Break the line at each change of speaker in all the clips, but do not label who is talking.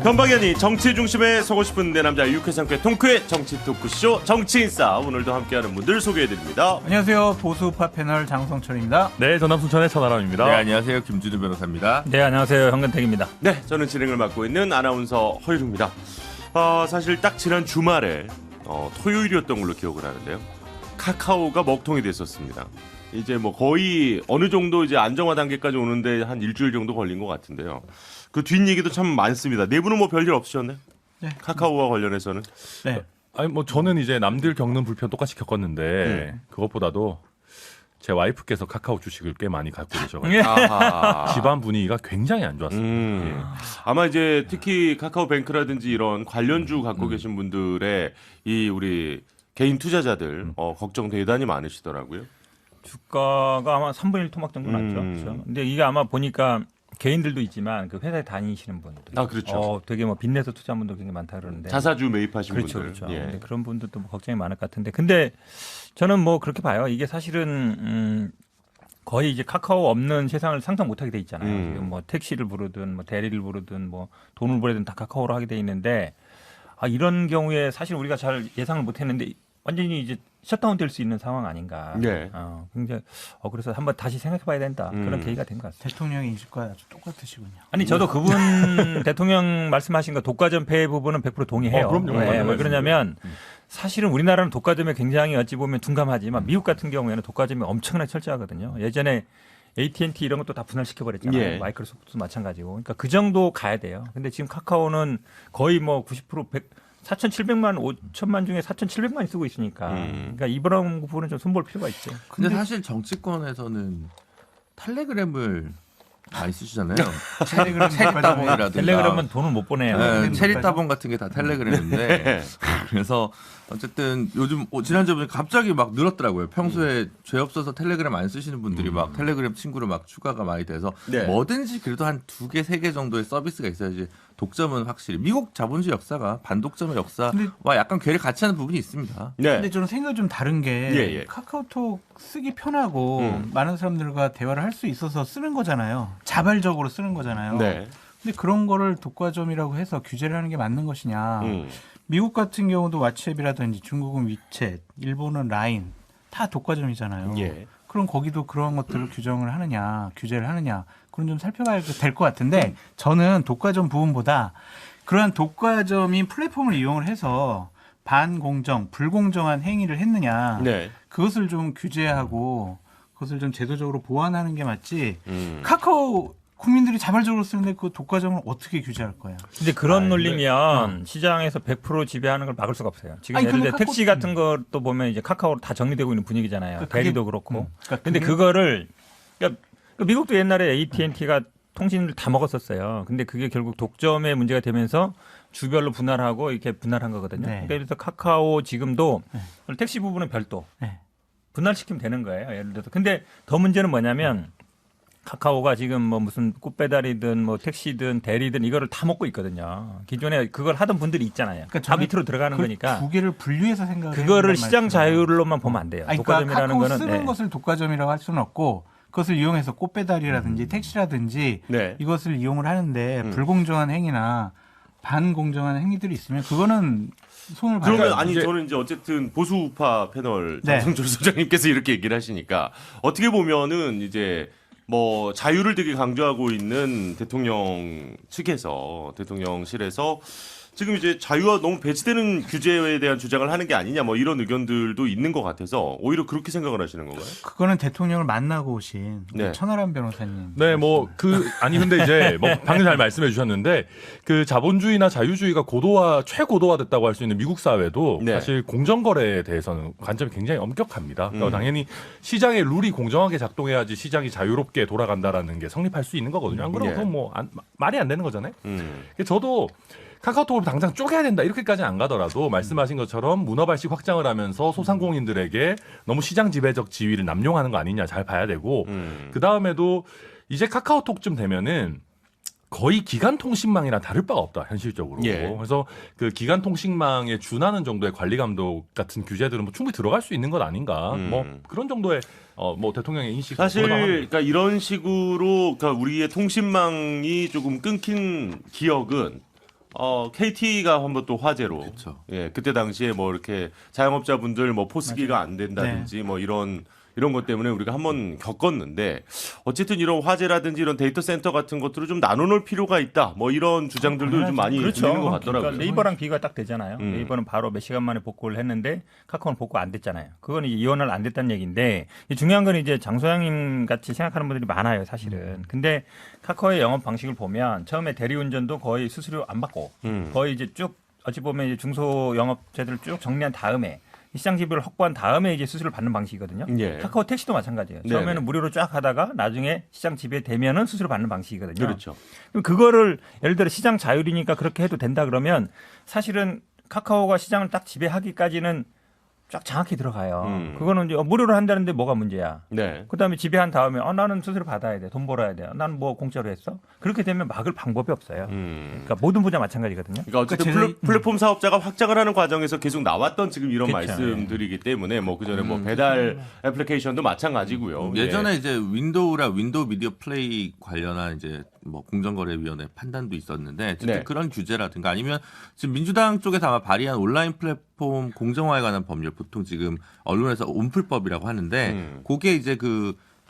변방현이 정치 중심에 서고 싶은 내 남자 유쾌상쾌 통쾌 정치 토크쇼 정치인싸 오늘도 함께하는 분들 소개해드립니다.
안녕하세요. 보수우파 패널 장성철입니다.
네, 전남 순천의 천하람입니다.
네, 안녕하세요. 김준우 변호사입니다.
네, 안녕하세요. 현근택입니다.
네, 저는 진행을 맡고 있는 아나운서 허일우입니다. 사실 딱 지난 주말에 토요일이었던 걸로 기억을 하는데요. 카카오가 먹통이 됐었습니다. 이제 뭐 거의 어느 정도 이제 안정화 단계까지 오는데 한 일주일 정도 걸린 것 같은데요. 그 뒷얘기도 참 많습니다. 내부는 뭐 별일 없으셨나요?
네.
카카오와 관련해서는?
네.
아니 뭐 저는 이제 남들 겪는 불편 똑같이 겪었는데 그것보다도 제 와이프께서 카카오 주식을 꽤 많이 갖고 계셔가지고
아하.
집안 분위기가 굉장히 안 좋았습니다. 예.
아마 이제 특히 카카오뱅크라든지 이런 관련주 갖고 계신 분들의 이 우리 개인 투자자들 걱정 대단히 많으시더라고요.
주가가 아마 3분의 1 토막 정도 났죠. 그렇죠? 근데 이게 아마 보니까 개인들도 있지만 그 회사에 다니시는 분들.
아, 그렇죠.
되게 뭐 빚내서 투자한 분들 굉장히 많다 그러는데.
자사주 매입하신
그렇죠,
분들.
그렇죠.
예.
근데 그런 분들도 뭐 걱정이 많을 것 같은데. 근데 저는 뭐 그렇게 봐요. 이게 사실은 거의 이제 카카오 없는 세상을 상상 못하게 돼 있잖아요. 지금 뭐 택시를 부르든 뭐 대리를 부르든 뭐 돈을 보내든 다 카카오로 하게 돼 있는데 이런 경우에 사실 우리가 잘 예상을 못했는데 완전히 이제 셧다운 될 수 있는 상황 아닌가.
네.
굉장히 그래서 한번 다시 생각해봐야 된다. 그런 계기가 된 것 같습니다.
대통령 인식과 아주 똑같으시군요.
아니 저도 그분 대통령 말씀하신 거 독과점 폐해 부분은 100% 동의해요.
그럼요.
왜 그러냐면 사실은 우리나라는 독과점에 굉장히 어찌 보면 둔감하지만 미국 같은 경우에는 독과점이 엄청나게 철저하거든요. 예전에 AT&T 이런 것도 다 분할시켜 버렸잖아요.
예.
마이크로소프트도 마찬가지고. 그러니까 그 정도 가야 돼요. 근데 지금 카카오는 거의 뭐 90% 4,700만, 5천만 중에 4,700만 쓰고 있으니까. 그러니까 이런 부분은 좀 손볼 필요가 있죠.
근데 사실 정치권에서는 텔레그램을 많이 쓰시잖아요. 체리따봉이라든가.
텔레그램은 돈을 못 보내요.
네, 체리따봉 같은 게 다 텔레그램인데 그래서 어쨌든 요즘 지난주에 갑자기 막 늘었더라고요. 평소에 죄 없어서 텔레그램 안 쓰시는 분들이 막 텔레그램 친구로 막 추가가 많이 돼서
네.
뭐든지 그래도 한 2개, 3개 정도의 서비스가 있어야지. 독점은 확실히 미국 자본주의 역사가 반독점의 역사와 약간 괴를 같이 하는 부분이 있습니다.
네.
근데 저는 생각이 좀 다른 게
예.
카카오톡 쓰기 편하고 많은 사람들과 대화를 할 수 있어서 쓰는 거잖아요. 자발적으로 쓰는 거잖아요.
네.
근데 그런 거를 독과점이라고 해서 규제를 하는 게 맞는 것이냐. 미국 같은 경우도 왓츠앱이라든지 중국은 위챗, 일본은 라인 다 독과점이잖아요.
예.
그럼 거기도 그런 것들을 규정을 하느냐, 규제를 하느냐, 그건 좀 살펴봐야 될 것 같은데 저는 독과점 부분보다 그러한 독과점인 플랫폼을 이용을 해서 반공정, 불공정한 행위를 했느냐,
네.
그것을 좀 규제하고 그것을 좀 제도적으로 보완하는 게 맞지. 카카오 국민들이 자발적으로 쓰는데 그 독과점을 어떻게 규제할 거야?
근데 그런 논리면 시장에서 100% 지배하는 걸 막을 수가 없어요. 지금
아니,
예를 들어
근데
택시 같은 것도 보면 이제 카카오로 다 정리되고 있는 분위기잖아요.
그게-
대리도 그렇고.
그러니까
근데 그거를 그러니까 미국도 옛날에 AT&T가 통신을 다 먹었었어요. 근데 그게 결국 독점의 문제가 되면서 주별로 분할하고 이렇게 분할한 거거든요.
네.
그래서 카카오 지금도 택시 부분은 별도
네.
분할시키면 되는 거예요. 예를 들어서. 근데 더 문제는 뭐냐면 카카오가 지금 뭐 무슨 꽃배달이든 뭐 택시든 대리든 이거를 다 먹고 있거든요. 기존에 그걸 하던 분들이 있잖아요.
그러니까
다 밑으로 들어가는 거니까
두 개를 분류해서 생각을
그거를 시장 자율로만 보면 안 돼요.
아니, 그러니까
독과점이라는
카카오
거는
쓰는 것을 독과점이라고 할 수는 없고 그것을 이용해서 꽃배달이라든지 택시라든지
네.
이것을 이용을 하는데 불공정한 행위나 반공정한 행위들이 있으면 그거는 손을 봐야
그러면
돼요.
아니 저는 이제 어쨌든 보수우파 패널
네.
장성철 소장님께서 이렇게 얘기를 하시니까 어떻게 보면은 이제 뭐 자유를 되게 강조하고 있는 대통령 측에서 대통령실에서 지금 이제 자유와 너무 배치되는 규제에 대한 주장을 하는 게 아니냐 뭐 이런 의견들도 있는 것 같아서 오히려 그렇게 생각을 하시는 건가요?
그거는 대통령을 만나고 오신
네.
천하람 변호사님.
네, 뭐 아니 근데 이제 뭐 방금 잘 말씀해 주셨는데 그 자본주의나 자유주의가 최고도화됐다고 할 수 있는 미국 사회도
네.
사실 공정거래에 대해서는 관점이 굉장히 엄격합니다. 그러니까 당연히 시장의 룰이 공정하게 작동해야지 시장이 자유롭게 돌아간다라는 게 성립할 수 있는 거거든요. 안 그러면
예.
그건 뭐 말이 안 되는 거잖아요. 저도 카카오톡을 당장 쪼개야 된다 이렇게까지는 안 가더라도 말씀하신 것처럼 문어발식 확장을 하면서 소상공인들에게 너무 시장 지배적 지위를 남용하는 거 아니냐 잘 봐야 되고 그 다음에도 이제 카카오톡쯤 되면은 거의 기간통신망이랑 다를 바가 없다 현실적으로.
예.
그래서 그 기간통신망에 준하는 정도의 관리 감독 같은 규제들은 뭐 충분히 들어갈 수 있는 것 아닌가. 뭐 그런 정도의 뭐 대통령의 인식.
사실 그러니까 이런 식으로 그러니까 우리의 통신망이 조금 끊긴 기억은 KT가 한번 또 화제로.
그쵸.
예, 그때 당시에 뭐 이렇게 자영업자분들 뭐 포스기가 안 된다든지 뭐 이런 것 때문에 우리가 한번 겪었는데 어쨌든 이런 화재라든지 이런 데이터 센터 같은 것들을 좀 나눠놓을 필요가 있다. 뭐 이런 주장들도 좀 많이 들리는 것 같더라고요.
그러니까 네이버랑 비교가 딱 되잖아요.
음.
네이버는 바로 몇 시간 만에 복구를 했는데 카카오는 복구 안 됐잖아요. 그건 이제 이원을 안 됐다는 얘기인데 중요한 건 이제 장소장님 같이 생각하는 분들이 많아요, 사실은. 근데 카카오의 영업 방식을 보면 처음에 대리운전도 거의 수수료 안 받고 거의 이제 쭉 어찌 보면 이제 중소 영업체들을 쭉 정리한 다음에 시장 지배를 확보한 다음에 이제 수수료를 받는 방식이거든요.
예.
카카오 택시도 마찬가지예요.
네네.
처음에는 무료로 쫙 하다가 나중에 시장 지배되면은 수수료 받는 방식이거든요.
그렇죠.
그럼 그거를 예를 들어 시장 자율이니까 그렇게 해도 된다 그러면 사실은 카카오가 시장을 딱 지배하기까지는 쫙 장악히 들어가요. 그거는 이제 무료로 한다는데 뭐가 문제야.
네.
그다음에 지배한 다음에 나는 수수료 받아야 돼. 돈 벌어야 돼. 나는 뭐 공짜로 했어. 그렇게 되면 막을 방법이 없어요. 그러니까 모든 분야 마찬가지거든요.
그러니까 어쨌든 플랫폼 사업자가 확장을 하는 과정에서 계속 나왔던 지금 이런
그렇죠.
말씀들이기 때문에 뭐 그전에 뭐 배달 애플리케이션도 마찬가지고요.
예전에 이제 윈도우 미디어 플레이 관련한 이제 뭐 공정거래위원회 판단도 있었는데 어쨌든
네.
그런 규제라든가 아니면 지금 민주당 쪽에서 아마 발의한 온라인 플랫폼 공정화에 관한 법률 보통 지금 언론에서 온플법이라고 하는데 그게 이제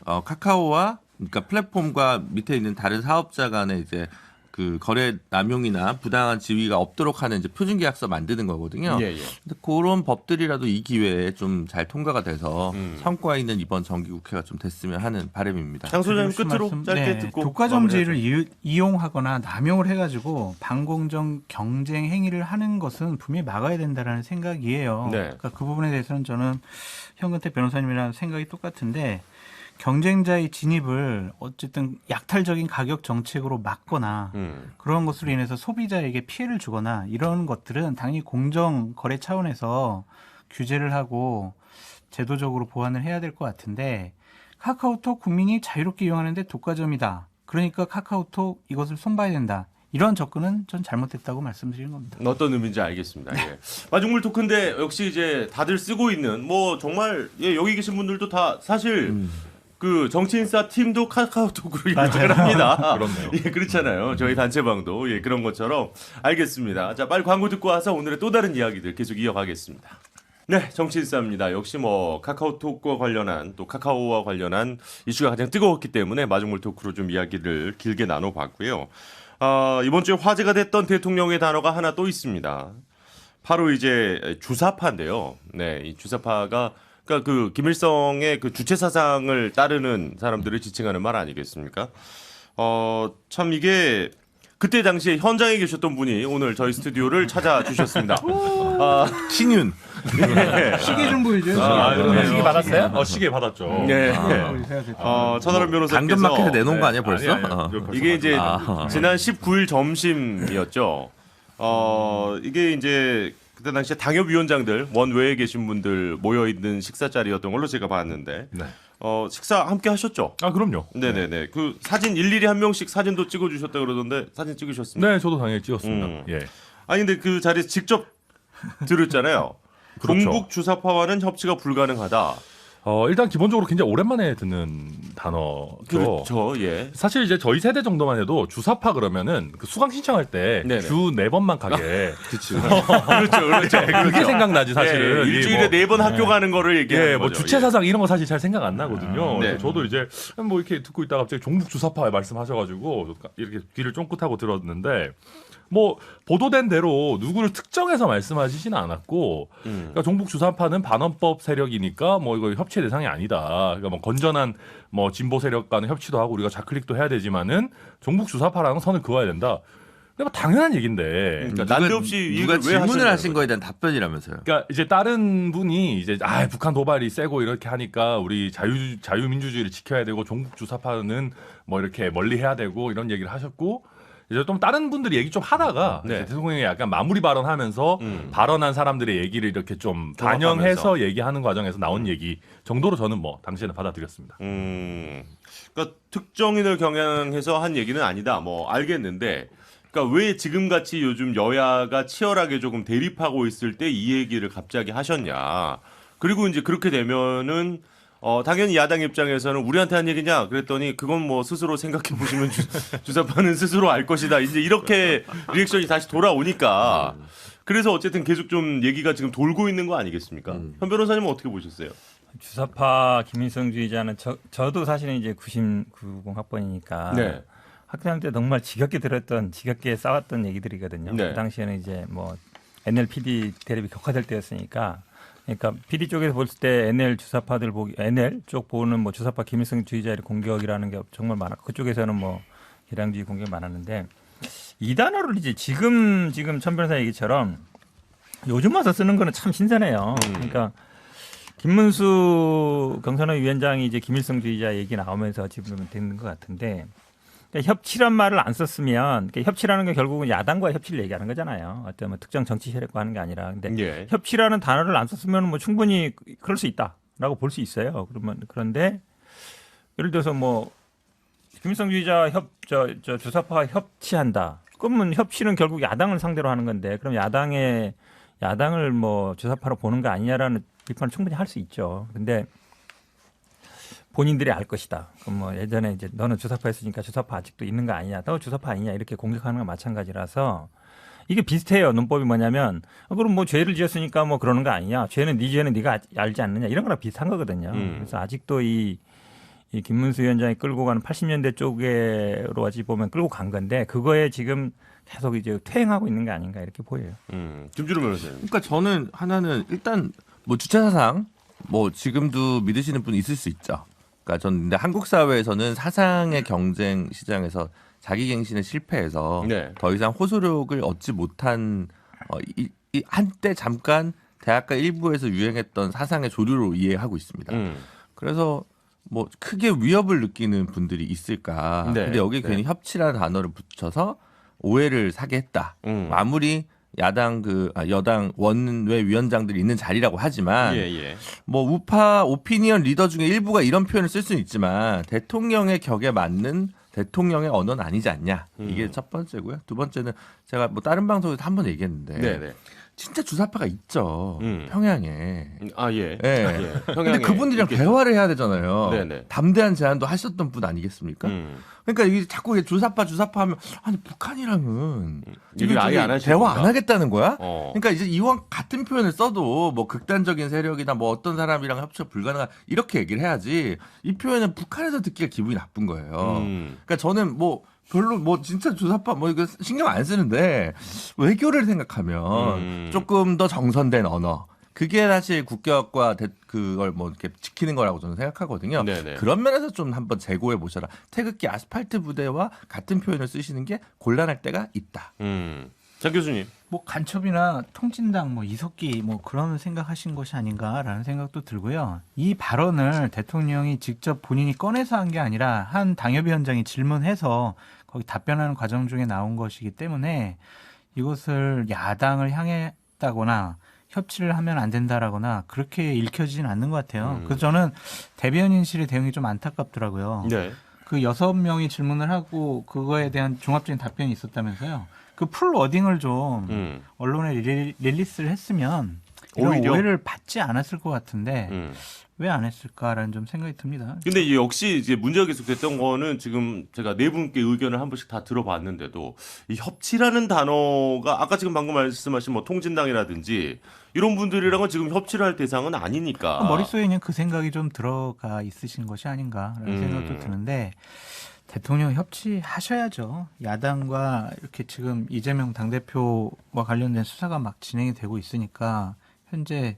카카오와 그러니까 플랫폼과 밑에 있는 다른 사업자 간의 이제 그 거래 남용이나 부당한 지위가 없도록 하는 이제 표준 계약서 만드는 거거든요.
예, 예.
근데 그런 법들이라도 이 기회에 좀 잘 통과가 돼서 성과 있는 이번 정기국회가 좀 됐으면 하는 바람입니다.
장 소장님 끝으로
말씀,
짧게 듣고
독과점제를 이용하거나 남용을 해가지고 반공정 경쟁 행위를 하는 것은 분명히 막아야 된다라는 생각이에요.
네.
그러니까 그 부분에 대해서는 저는 현근택 변호사님이랑 생각이 똑같은데 경쟁자의 진입을 어쨌든 약탈적인 가격 정책으로 막거나 그런 것으로 인해서 소비자에게 피해를 주거나 이런 것들은 당연히 공정 거래 차원에서 규제를 하고 제도적으로 보완을 해야 될 것 같은데 카카오톡 국민이 자유롭게 이용하는데 독과점이다. 그러니까 카카오톡 이것을 손봐야 된다. 이런 접근은 전 잘못됐다고 말씀드리는 겁니다.
어떤 의미인지 알겠습니다. 예. 마중물 토크인데 역시 이제 다들 쓰고 있는 뭐 정말 여기 계신 분들도 다 사실 그 정치인사 팀도 카카오톡으로 연락을 합니다.
그렇네요.
예, 그렇잖아요. 저희 단체방도 그런 것처럼 알겠습니다. 자, 빨리 광고 듣고 와서 오늘의 또 다른 이야기들 계속 이어가겠습니다. 네, 정치인사입니다. 역시 뭐 카카오톡과 관련한 또 카카오와 관련한 이슈가 가장 뜨거웠기 때문에 마중물 토크로 좀 이야기를 길게 나눠봤고요. 이번 주에 화제가 됐던 대통령의 단어가 하나 또 있습니다. 바로 이제 주사파인데요. 네, 이 주사파가 그러니까 그 김일성의 그 주체 사상을 따르는 사람들을 지칭하는 말 아니겠습니까? 참 이게 그때 당시에 현장에 계셨던 분이 오늘 저희 스튜디오를 찾아주셨습니다.
신윤.
시계 좀 보여줘요.
그러네요.
시기 받았어요?
시계 받았죠.
네.
아,
천하람 변호사께서
당근마켓에 내놓은 거 아니야 벌써?
이게 이제 지난 19일 점심이었죠. 이게 이제 그때 당시에 당협위원장들 원외에 계신 분들 모여 있는 식사 자리였던 걸로 제가 봤는데
네.
식사 함께 하셨죠?
그럼요.
네네네. 그 사진 일일이 한 명씩 사진도 찍어주셨다 그러던데 사진 찍으셨습니까?
네, 저도 당연히 찍었습니다. 예.
아니 근데 그 자리에서 직접 들었잖아요.
그렇죠.
종북 주사파와는 협치가 불가능하다.
일단 기본적으로 굉장히 오랜만에 듣는 단어죠.
그렇죠. 예.
사실 이제 저희 세대 정도만 해도 주사파 그러면 그 수강 신청할 때
네네.
주 4번만 가게.
그렇죠.
그게 생각나지 사실은.
예, 일주일에
이게
4번 학교 가는 거를 얘기하는
예, 뭐
거죠.
주체 사상 이런 거 사실 잘 생각 안 나거든요.
네.
그래서 저도 이제 뭐 이렇게 듣고 있다가 갑자기 종북 주사파 말씀하셔가지고 이렇게 귀를 쫑긋하고 들었는데 뭐 보도된 대로 누구를 특정해서 말씀하시지는 않았고, 그러니까 종북 주사파는 반헌법 세력이니까 뭐 이거 협치의 대상이 아니다. 그러니까 뭐 건전한 뭐 진보 세력과는 협치도 하고 우리가 좌클릭도 해야 되지만은 종북 주사파라는 선을 그어야 된다. 근데 뭐 당연한 얘기인데.
그러니까 난데없이
누가
왜
질문을
하셨냐는
하신 거에 대한 답변이라면서요.
그러니까 이제 다른 분이 이제 북한 도발이 세고 이렇게 하니까 우리 자유민주주의를 지켜야 되고 종북 주사파는 뭐 이렇게 멀리 해야 되고 이런 얘기를 하셨고, 이제 좀 다른 분들이 얘기 좀 하다가
네.
이제 대통령이 약간 마무리 발언하면서 발언한 사람들의 얘기를 이렇게 좀
종합하면서.
반영해서 얘기하는 과정에서 나온 얘기 정도로 저는 뭐 당시에는 받아들였습니다.
그러니까 특정인을 겨냥해서 한 얘기는 아니다. 뭐 알겠는데, 그러니까 왜 지금 같이 요즘 여야가 치열하게 조금 대립하고 있을 때 이 얘기를 갑자기 하셨냐? 그리고 이제 그렇게 되면은 당연히 야당 입장에서는 우리한테 한 얘기냐 그랬더니 그건 뭐 스스로 생각해 보시면 주사파는 스스로 알 것이다. 이제 이렇게 리액션이 다시 돌아오니까 그래서 어쨌든 계속 좀 얘기가 지금 돌고 있는 거 아니겠습니까? 현 변호사님은 어떻게 보셨어요?
주사파 김일성주의자는 저도 사실은 이제 90 학번이니까
네.
학생 때 정말 지겹게 싸웠던 얘기들이거든요.
네.
그 당시에는 이제 뭐 NL-PD 대립이 격화될 때였으니까, 그러니까 PD 쪽에서 볼 때 NL 주사파들 NL 쪽 보는 뭐 주사파 김일성주의자의 공격이라는 게 정말 많았고, 그쪽에서는 뭐 개량주의 공격이 많았는데, 이 단어를 이제 지금 천 변호사 얘기처럼 요즘 와서 쓰는 거는 참 신선해요. 그러니까 김문수 경선의 위원장이 이제 김일성주의자 얘기 나오면서 지금 되는 것 같은데, 그러니까 협치란 말을 안 썼으면, 그러니까 협치라는 게 결국은 야당과 협치를 얘기하는 거잖아요. 어떤 뭐 특정 정치 세력과 하는 게 아니라. 근데
예.
협치라는 단어를 안 썼으면 뭐 충분히 그럴 수 있다라고 볼 수 있어요. 그런데 예를 들어서 뭐 김일성주의자 주사파와 협치한다. 그러면 협치는 결국 야당을 상대로 하는 건데, 그럼 야당을 뭐 주사파로 보는 거 아니냐라는 비판을 충분히 할 수 있죠. 근데 본인들이 알 것이다. 그럼 뭐 예전에 이제 너는 주사파 했으니까 주사파 아직도 있는 거 아니냐, 너 주사파 아니냐 이렇게 공격하는 건 마찬가지라서 이게 비슷해요. 논법이 뭐냐면 그럼 뭐 죄를 지었으니까 뭐 그러는 거 아니냐, 네 죄는 네가 알지 않느냐 이런 거랑 비슷한 거거든요. 그래서 아직도 이 김문수 위원장이 끌고 가는 80년대 쪽으로 어찌 보면 끌고 간 건데 그거에 지금 계속 이제 퇴행하고 있는 게 아닌가 이렇게 보여요.
김준호 변호사님.
그러니까 저는 하나는 일단 뭐 주체사상 뭐 지금도 믿으시는 분 있을 수 있죠. 그러니까 저는 근데 한국 사회에서는 사상의 경쟁 시장에서 자기갱신에 실패해서
네.
더 이상 호소력을 얻지 못한 한때 잠깐 대학가 일부에서 유행했던 사상의 조류로 이해하고 있습니다. 그래서 뭐 크게 위협을 느끼는 분들이 있을까.
네.
근데 여기 괜히 협치라는 단어를 붙여서 오해를 사게 했다. 아무리 여당 원외 위원장들이 있는 자리라고 하지만
예.
뭐 우파 오피니언 리더 중에 일부가 이런 표현을 쓸 수는 있지만 대통령의 격에 맞는 대통령의 언어는 아니지 않냐. 이게 첫 번째고요. 두 번째는 제가 뭐 다른 방송에서 한 번 얘기했는데
네네.
진짜 주사파가 있죠.
음.
평양에.
아 예.
예.
예.
근데
평양에
그분들이랑
있겠죠.
대화를 해야 되잖아요.
네네.
담대한 제안도 하셨던 분 아니겠습니까? 그러니까 이게 자꾸 주사파 하면 아니 북한이랑은
얘기를 아예 안 하시는
대화 안
건가?
하겠다는 거야?
어.
그러니까 이제 이왕 같은 표현을 써도 뭐 극단적인 세력이나 뭐 어떤 사람이랑 협치가 불가능한 이렇게 얘기를 해야지 이 표현은 북한에서 듣기가 기분이 나쁜 거예요. 그러니까 저는 뭐 별로 뭐 진짜 주사파 뭐 이거 신경 안 쓰는데 외교를 생각하면 조금 더 정선된 언어. 그게 사실 국격과 그걸 뭐 이렇게 지키는 거라고 저는 생각하거든요.
네네.
그런 면에서 좀 한번 재고해 보셔라. 태극기 아스팔트 부대와 같은 표현을 쓰시는 게 곤란할 때가 있다.
장 교수님.
뭐 간첩이나 통진당 뭐 이석기 뭐 그런 생각하신 것이 아닌가라는 생각도 들고요. 이 발언을 대통령이 직접 본인이 꺼내서 한 게 아니라 한 당협위원장이 질문해서 거기 답변하는 과정 중에 나온 것이기 때문에 이것을 야당을 향했다거나 협치를 하면 안 된다라거나 그렇게 읽혀지진 않는 것 같아요. 그래서 저는 대변인실의 대응이 좀 안타깝더라고요.
네.
그 6명이 질문을 하고 그거에 대한 종합적인 답변이 있었다면서요. 그 풀 워딩을 좀 언론에 릴리스를 했으면 이런
오히려?
오해를 받지 않았을 것 같은데 왜 안 했을까라는 좀 생각이 듭니다.
근데 이제 역시 이제 문제가 계속됐던 거는 지금 제가 네 분께 의견을 한 번씩 다 들어봤는데도 이 협치라는 단어가 아까 지금 방금 말씀하신 뭐 통진당이라든지 이런 분들이랑은 지금 협치를 할 대상은 아니니까.
머릿속에 그냥 그 생각이 좀 들어가 있으신 것이 아닌가라는 생각도 드는데 대통령 협치하셔야죠. 야당과 이렇게 지금 이재명 당대표와 관련된 수사가 막 진행이 되고 있으니까 현재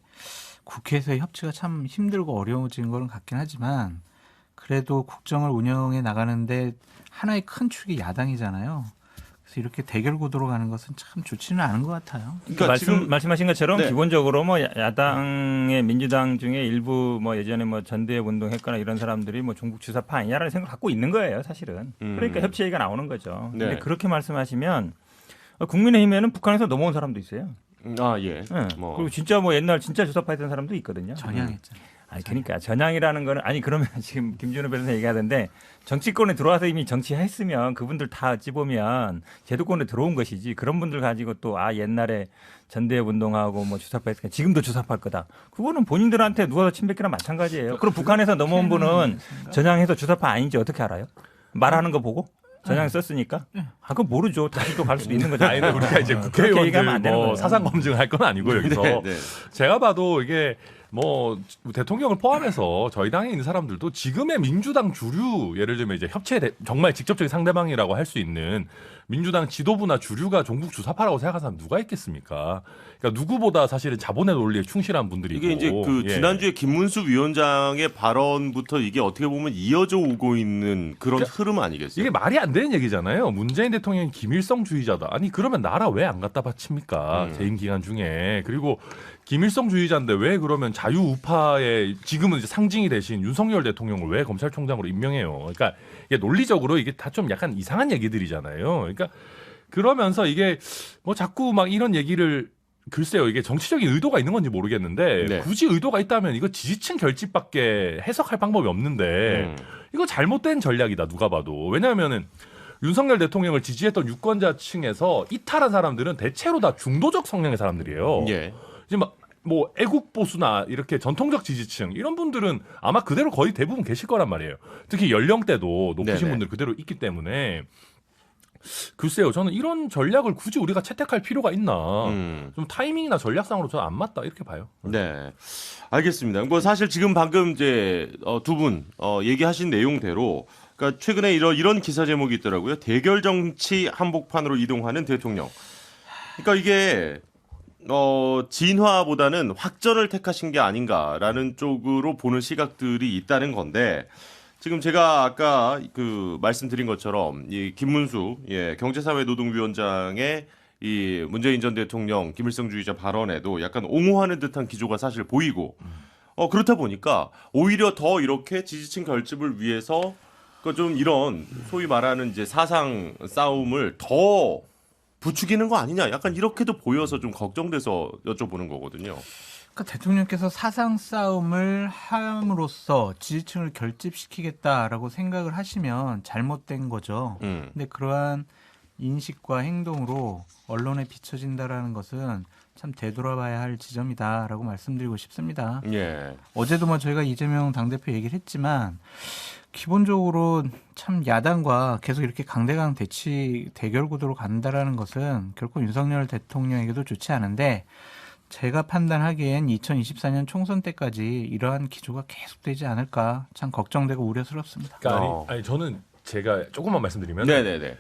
국회에서의 협치가 참 힘들고 어려워진 거는 같긴 하지만 그래도 국정을 운영해 나가는데 하나의 큰 축이 야당이잖아요. 그래서 이렇게 대결 구도로 가는 것은 참 좋지는 않은 것 같아요.
그러니까 지금
말씀하신 것처럼
네.
기본적으로 뭐 야당의 민주당 중에 일부 뭐 예전에 뭐 전대협 운동했거나 이런 사람들이 뭐 종북 주사파 아니냐라는 생각을 갖고 있는 거예요, 사실은. 그러니까 협치 얘기가 나오는 거죠.
네.
근데 그렇게 말씀하시면 국민의힘에는 북한에서 넘어온 사람도 있어요.
아 예.
네.
뭐
그리고 진짜 뭐 옛날 진짜 주사파 했던 사람도 있거든요.
전향했잖아요.
아니 그러니까 전향이라는 거는 아니 그러면 지금 김준호 변호사 얘기하던데 정치권에 들어와서 이미 정치했으면 그분들 다 어찌 보면 제도권에 들어온 것이지 그런 분들 가지고 또 옛날에 전대협 운동하고 뭐 주사파 했으니까 지금도 주사파일 거다. 그거는 본인들한테 누가 더 침뱉기나 마찬가지예요. 그럼 북한에서 넘어온 분은 전향해서 주사파 아닌지 어떻게 알아요? 말하는 거 보고? 전향 썼으니까? 그거 모르죠. 다시 또 갈 수도 있는 거죠.
아니, 우리가 이제
그렇게 얘기하면 안
국회의원들
되는
뭐
거예요.
사상 검증할 건 아니고 여기서
네, 네.
제가 봐도 이게 뭐 대통령을 포함해서 저희 당에 있는 사람들도 지금의 민주당 주류 예를 들면 이제 정말 직접적인 상대방이라고 할 수 있는 민주당 지도부나 주류가 종북 주사파라고 생각하는 사람 누가 있겠습니까? 그러니까 누구보다 사실은 자본의 논리에 충실한 분들이고
이게 이제 그
예.
지난주에 김문수 위원장의 발언부터 이게 어떻게 보면 이어져 오고 있는 그런 흐름 아니겠어요?
이게 말이 안 되는 얘기잖아요. 문재인 대통령이 김일성주의자다. 아니 그러면 나라 왜 안 갖다 바칩니까? 재임 기간 중에. 그리고 김일성주의자인데 왜 그러면 자유우파의 지금은 이제 상징이 되신 윤석열 대통령을 왜 검찰총장으로 임명해요? 그러니까 이게 논리적으로 이게 다 좀 약간 이상한 얘기들이잖아요. 그러니까 그러면서 이게 뭐 자꾸 막 이런 얘기를 글쎄요, 이게 정치적인 의도가 있는 건지 모르겠는데
네.
굳이 의도가 있다면 이거 지지층 결집밖에 해석할 방법이 없는데 이거 잘못된 전략이다 누가 봐도. 왜냐하면은 윤석열 대통령을 지지했던 유권자층에서 이탈한 사람들은 대체로 다 중도적 성향의 사람들이에요.
예.
지금 뭐 애국 보수나 이렇게 전통적 지지층 이런 분들은 아마 그대로 거의 대부분 계실 거란 말이에요. 특히 연령대도 높으신
네네.
분들 그대로 있기 때문에 글쎄요, 저는 이런 전략을 굳이 우리가 채택할 필요가 있나? 좀 타이밍이나 전략상으로 저는 안 맞다 이렇게 봐요.
네, 알겠습니다. 뭐 사실 지금 방금 이제 두 분 얘기하신 내용대로, 그러니까 최근에 이런 기사 제목이 있더라고요. 대결 정치 한복판으로 이동하는 대통령. 그러니까 이게 진화보다는 확전을 택하신 게 아닌가라는 쪽으로 보는 시각들이 있다는 건데. 지금 제가 아까 그 말씀드린 것처럼 이 김문수 경제사회노동위원장의 이 문재인 전 대통령 김일성주의자 발언에도 약간 옹호하는 듯한 기조가 사실 보이고 그렇다 보니까 오히려 더 이렇게 지지층 결집을 위해서 좀 이런 소위 말하는 이제 사상 싸움을 더 부추기는 거 아니냐 약간 이렇게도 보여서 좀 걱정돼서 여쭤보는 거거든요.
그러니까 대통령께서 사상 싸움을 함으로써 지지층을 결집시키겠다라고 생각을 하시면 잘못된 거죠. 근데 그러한 인식과 행동으로 언론에 비춰진다라는 것은 참 되돌아봐야 할 지점이다라고 말씀드리고 싶습니다.
예.
어제도 뭐 저희가 이재명 당대표 얘기를 했지만 기본적으로 참 야당과 계속 이렇게 강대강 대결 구도로 간다라는 것은 결코 윤석열 대통령에게도 좋지 않은데 제가 판단하기엔 2024년 총선 때까지 이러한 기조가 계속되지 않을까 참 걱정되고 우려스럽습니다.
그러니까 아니 저는 제가 조금만 말씀드리면
네네네.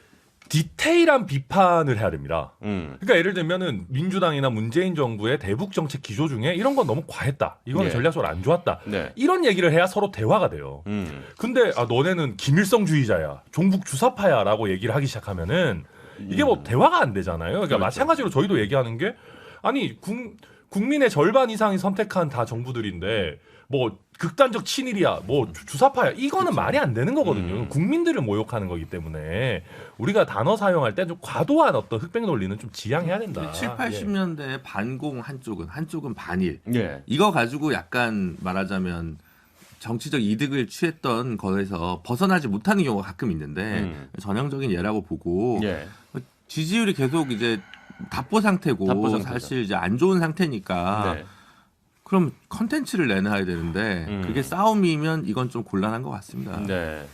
디테일한 비판을 해야 됩니다.
음.
그러니까 예를 들면은 민주당이나 문재인 정부의 대북 정책 기조 중에 이런 건 너무 과했다. 이거는
예.
전략적으로 안 좋았다.
네.
이런 얘기를 해야 서로 대화가 돼요. 근데 너네는 김일성주의자야, 종북 주사파야라고 얘기를 하기 시작하면은 이게 뭐 대화가 안 되잖아요. 그러니까
그렇죠.
마찬가지로 저희도 얘기하는 게 아니 국민의 절반 이상이 선택한 다 정부들인데 뭐 극단적 친일이야, 뭐 주사파야, 이거는 말이 안 되는 거거든요. 국민들을 모욕하는 거기 때문에 우리가 단어 사용할 때 좀 과도한 어떤 흑백 논리는 좀 지양해야 된다.
7, 80년대 반공 한쪽은 반일.
예.
이거 가지고 약간 말하자면 정치적 이득을 취했던 거에서 벗어나지 못하는 경우가 가끔 있는데 전형적인 예라고 보고
예.
지지율이 계속 이제 답보 상태고
답보 상태죠.
사실 이제 안 좋은 상태니까
네.
그럼 컨텐츠를 내놔야 되는데 그게 싸움이면 이건 좀 곤란한 것 같습니다.
네.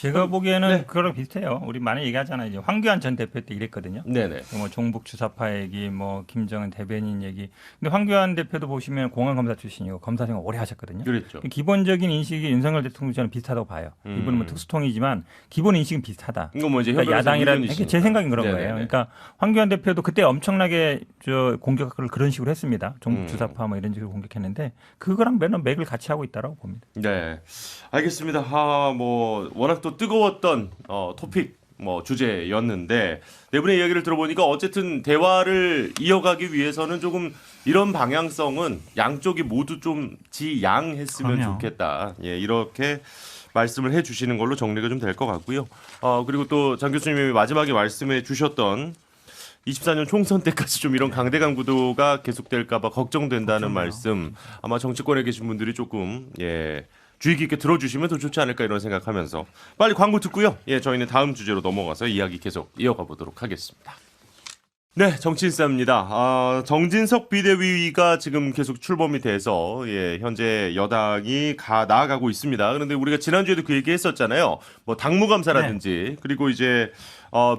제가 보기에는 그거랑 비슷해요. 우리 많이 얘기하잖아요. 이제 황교안 전 대표 때 이랬거든요.
네네.
뭐 종북 주사파 얘기, 뭐 김정은 대변인 얘기. 근데 황교안 대표도 보시면 공안검사 출신이고 검사 생활 오래 하셨거든요.
그렇죠.
기본적인 인식이 윤석열 대통령 저는 비슷하다고 봐요. 이분은 뭐 특수통이지만 기본 인식은 비슷하다.
이거 뭐 이제
그러니까 야당이라는
의견이시니까.
제 생각인 그런
네네네.
거예요. 그러니까 황교안 대표도 그때 엄청나게 공격을 그런 식으로 했습니다. 종북 주사파 뭐 이런 식으로 공격했는데 그거랑 매는 맥을 같이 하고 있다라고 봅니다.
네, 알겠습니다. 뭐 워낙 또 뜨거웠던 토픽 주제였는데 네 분의 이야기를 들어보니까 어쨌든 대화를 이어가기 위해서는 조금 이런 방향성은 양쪽이 모두 좀 지양했으면
그럼요.
좋겠다. 예, 이렇게 말씀을 해주시는 걸로 정리가 좀 될 것 같고요. 그리고 또 장 교수님이 마지막에 말씀해 주셨던 24년 총선 때까지 좀 이런 강대강 구도가 계속될까봐 걱정된다는 말씀 아마 정치권에 계신 분들이 조금 주의 깊게 들어주시면 더 좋지 않을까 이런 생각하면서 빨리 광고 듣고요. 저희는 다음 주제로 넘어가서 이야기 계속 이어가 보도록 하겠습니다. 네, 정치인싸입니다. 정진석 비대위가 지금 계속 출범이 돼서 현재 여당이 나아가고 있습니다. 그런데 우리가 지난주에도 그 얘기했었잖아요. 뭐 당무감사라든지 그리고 이제